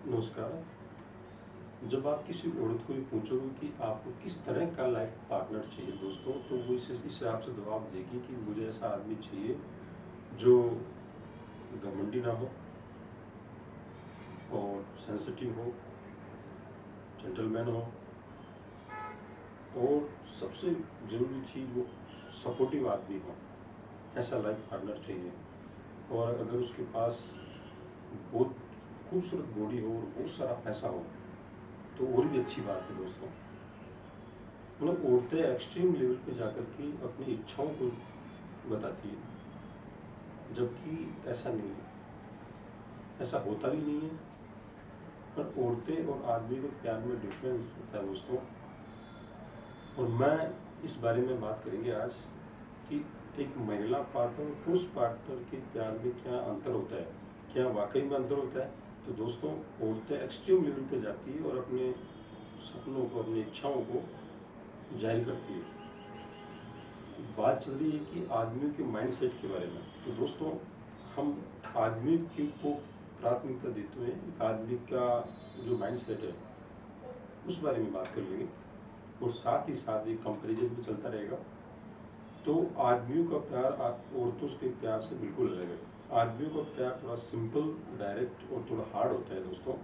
नमस्कार। जब आप किसी औरत को ये पूछोगे कि आपको किस तरह का लाइफ पार्टनर चाहिए दोस्तों, तो वो इस हिसाब से जवाब देगी कि मुझे ऐसा आदमी चाहिए जो घमंडी ना हो और सेंसिटिव हो, जेंटलमैन हो और सबसे ज़रूरी चीज़ वो सपोर्टिव आदमी हो। ऐसा लाइफ पार्टनर चाहिए। और अगर उसके पास बहुत खूबसूरत बॉडी हो और बहुत सारा पैसा हो तो और भी अच्छी बात है दोस्तों। मतलब औरतें एक्सट्रीम लेवल पे जाकर के अपनी इच्छाओं को बताती है, जबकि ऐसा नहीं है, ऐसा होता भी नहीं है। पर औरतें और आदमी के प्यार में डिफरेंस होता है दोस्तों। और मैं इस बारे में बात करेंगे आज कि एक महिला पार्टनर और पुरुष पार्टनर के प्यार में क्या अंतर होता है, क्या वाकई में अंतर होता है। तो दोस्तों, औरतें एक्सट्रीम लेवल पे जाती है और अपने सपनों को, अपनी इच्छाओं को जाहिर करती है। बात चल रही है कि आदमियों के माइंडसेट के बारे में। तो दोस्तों, हम आदमी को प्राथमिकता देते हुए एक आदमी का जो माइंडसेट है उस बारे में बात कर लेंगे और साथ ही साथ एक कंपैरिजन भी चलता रहेगा। तो आदमियों का प्यार औरतों के प्यार से बिल्कुल अलग है। आदमियों का प्यार थोड़ा सिंपल, डायरेक्ट और थोड़ा हार्ड होता है दोस्तों।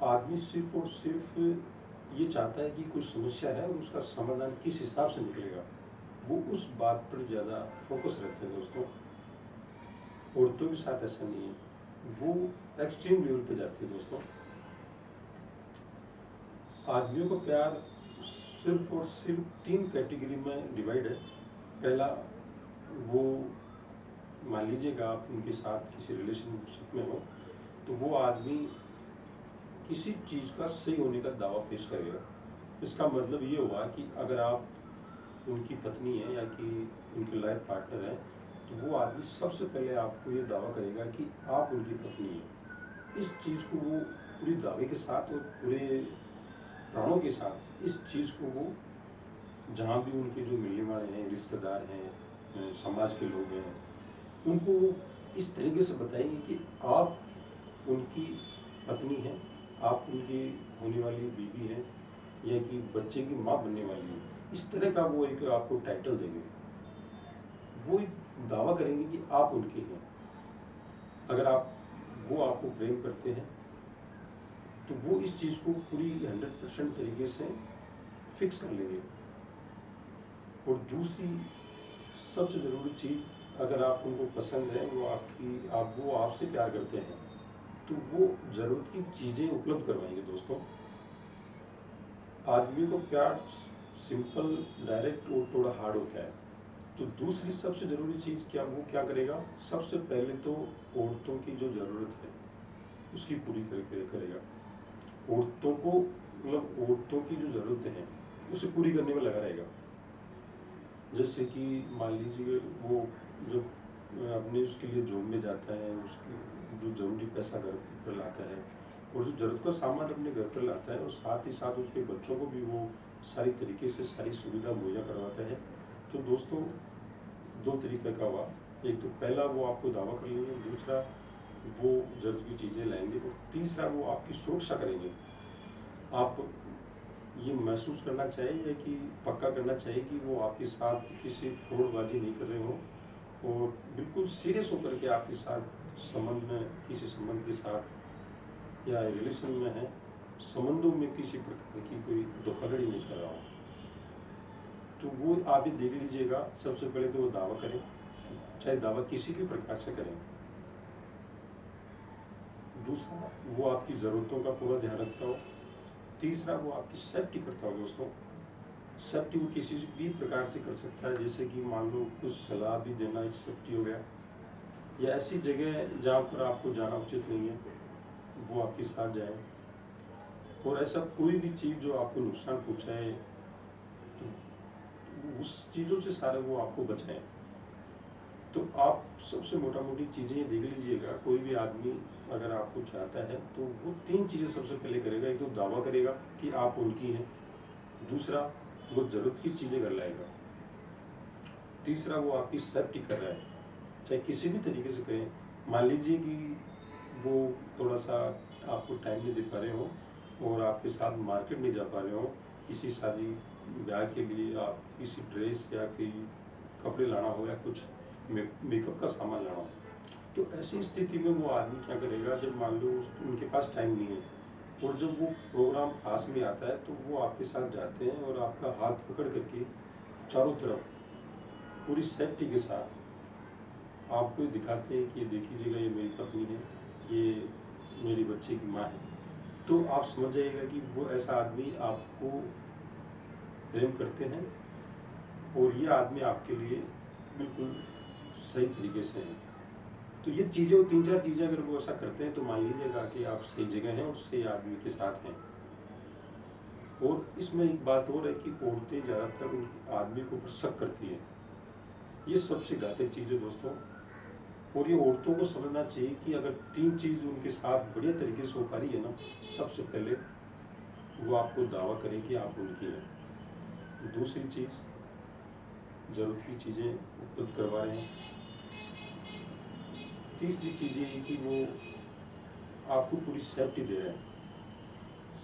आदमी सिर्फ और सिर्फ ये चाहता है कि कोई समस्या है और उसका समाधान किस हिसाब से निकलेगा, वो उस बात पर ज़्यादा फोकस रहते हैं दोस्तों। औरतों के साथ ऐसा नहीं है, वो एक्सट्रीम लेवल पे जाती है दोस्तों। आदमियों का प्यार सिर्फ और सिर्फ 3 कैटेगरी में डिवाइड है। पहला, वो मान लीजिएगा आप उनके साथ किसी रिलेशनशिप में हो तो वो आदमी किसी चीज़ का सही होने का दावा पेश करेगा। इसका मतलब ये हुआ कि अगर आप उनकी पत्नी है या कि उनके लाइफ पार्टनर है तो वो आदमी सबसे पहले आपको ये दावा करेगा कि आप उनकी पत्नी हैं। इस चीज़ को वो पूरी दावे के साथ और पूरे प्राणों के साथ इस चीज़ को वो जहाँ भी उनके जो मिलने वाले हैं, रिश्तेदार हैं, समाज के लोग हैं, उनको वो इस तरीके से बताएंगे कि आप उनकी पत्नी हैं, आप उनकी होने वाली बीवी हैं या कि बच्चे की माँ बनने वाली है। इस तरह का वो एक आपको टाइटल देंगे। वो एक दावा करेंगे कि आप उनकी हैं। अगर वो आपको प्रेम करते हैं तो वो इस चीज़ को पूरी 100% तरीके से फिक्स कर लेंगे। और दूसरी सबसे ज़रूरी चीज़, अगर आप उनको पसंद है, वो आपसे प्यार करते हैं तो वो ज़रूरत की चीज़ें उपलब्ध करवाएंगे दोस्तों। आदमी को प्यार सिंपल, डायरेक्ट और थोड़ा हार्ड होता है। तो दूसरी सबसे ज़रूरी चीज़ वो क्या करेगा, सबसे पहले तो औरतों की जो ज़रूरत है उसकी पूरी करेगा। औरतों को, मतलब औरतों की जो ज़रूरतें हैं उसे पूरी करने में लगा रहेगा। जैसे कि मान लीजिए वो जब अपने उसके लिए जॉब में जाता है, उसकी जो ज़रूरी पैसा घर पर लाता है और जो ज़रूरत का सामान अपने घर पर लाता है और साथ ही साथ उसके बच्चों को भी वो सारी तरीके से सारी सुविधा मुहैया करवाता है। तो दोस्तों, 2 तरीके का हुआ। एक तो पहला वो आपको दावा कर लेंगे, दूसरा वो ज़रूरत की चीज़ें लाएंगे और तीसरा वो आपकी सुरक्षा करेंगे। आप ये महसूस करना चाहिए कि पक्का करना चाहिए कि वो आपके साथ किसी फ्रॉडबाजी नहीं कर रहे हो और बिल्कुल सीरियस होकर के आपके साथ संबंध में, किसी संबंध के साथ या रिलेशन में है, संबंधों में किसी प्रकार की कोई धोखाधड़ी नहीं कर रहा हो। तो वो आप ये देख लीजिएगा। सबसे पहले तो वो दावा करें, चाहे दावा किसी भी प्रकार से करें। दूसरा, वो आपकी ज़रूरतों का पूरा ध्यान रखता हो। तीसरा, वो आपकी सेफ्टी करता हो दोस्तों। सेफ्टी वो किसी भी प्रकार से कर सकता है, जैसे कि मान लो कुछ सलाह भी देना एक सेफ्टी हो गया, या ऐसी जगह जहाँ पर आपको जाना उचित नहीं है वो आपके साथ जाए। और ऐसा कोई भी चीज़ जो आपको नुकसान पहुँचाए तो उस चीज़ों से सारे वो आपको बचाएं। तो आप सबसे मोटा मोटी चीज़ें देख लीजिएगा। कोई भी आदमी अगर आपको चाहता है तो वो 3 चीज़ें सबसे पहले करेगा। एक तो दावा करेगा कि आप उनकी हैं, दूसरा वो ज़रूरत की चीज़ें कर लाएगा, तीसरा वो आपकी सेफ्टी कर रहा है, चाहे किसी भी तरीके से करें। मान लीजिए कि वो थोड़ा-सा आपको टाइम नहीं दे पा रहे हों और आपके साथ मार्केट नहीं जा पा रहे हों, किसी शादी ब्याह के लिए आप किसी ड्रेस या कोई कपड़े लाना हो या कुछ मेकअप का सामान लाना हो, तो ऐसी स्थिति में वो आदमी क्या करेगा, जब मान लो उनके पास टाइम नहीं है और जब वो प्रोग्राम पास में आता है तो वो आपके साथ जाते हैं और आपका हाथ पकड़ करके चारों तरफ पूरी सेफ्टी के साथ आपको दिखाते हैं कि ये देखिएगा, ये मेरी पत्नी है, ये मेरी बच्चे की माँ है। तो आप समझ जाइएगा कि वो ऐसा आदमी आपको प्रेम करते हैं और ये आदमी आपके लिए बिल्कुल सही तरीके से है। तो ये चीज़ें, 3-4 चीज़ें अगर वो ऐसा करते हैं तो मान लीजिएगा कि आप सही जगह हैं और सही आदमी के साथ हैं। और इसमें एक बात और है कि औरतें ज़्यादातर उन आदमी के ऊपर शक करती हैं। ये सबसे घातक चीज़ है दोस्तों। और ये औरतों को समझना चाहिए कि अगर 3 चीज़ उनके साथ बढ़िया तरीके से हो पा रही है ना, सबसे पहले वो आपको दावा करें कि आप उनकी हैं। दूसरी चीज़, ज़रूरत की चीज़ें उपलब्ध करवा रहे हैं। तीसरी चीज़ ये है कि वो आपको पूरी सेफ्टी दे रहे हैं।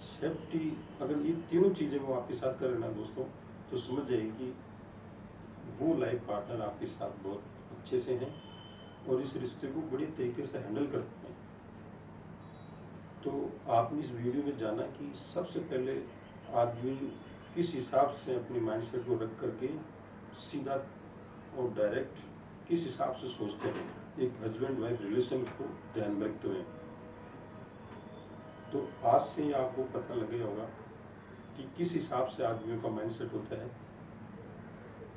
सेफ्टी, अगर ये तीनों चीज़ें वो आपके साथ कर रहे हैं ना दोस्तों, तो समझ जाइए कि वो लाइफ पार्टनर आपके साथ बहुत अच्छे से हैं और इस रिश्ते को बड़े तरीके से हैंडल करते हैं। तो आपने इस वीडियो में जाना कि सबसे पहले आदमी किस हिसाब से अपने माइंडसेट को रख करके सीधा और डायरेक्ट किस हिसाब से सोचते हैं, एक हस्बैंड वाइफ रिलेशन को ध्यान में रखते हुए। तो आज से ही आपको पता लग गया होगा कि किस हिसाब से आदमियों का माइंडसेट होता है।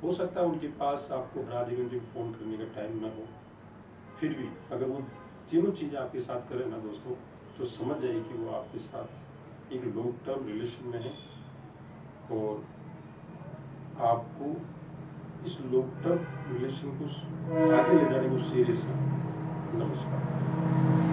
हो सकता है उनके पास आपको हर आधे घंटे फ़ोन करने का टाइम ना हो, फिर भी अगर वो तीनों चीज़ें आपके साथ करें ना दोस्तों, तो समझ जाइए कि वो आपके साथ एक लॉन्ग टर्म रिलेशन में है और आपको इस लॉन्ग टर्म रिलेशन को आगे ले जाने को सीरियस है। नमस्कार।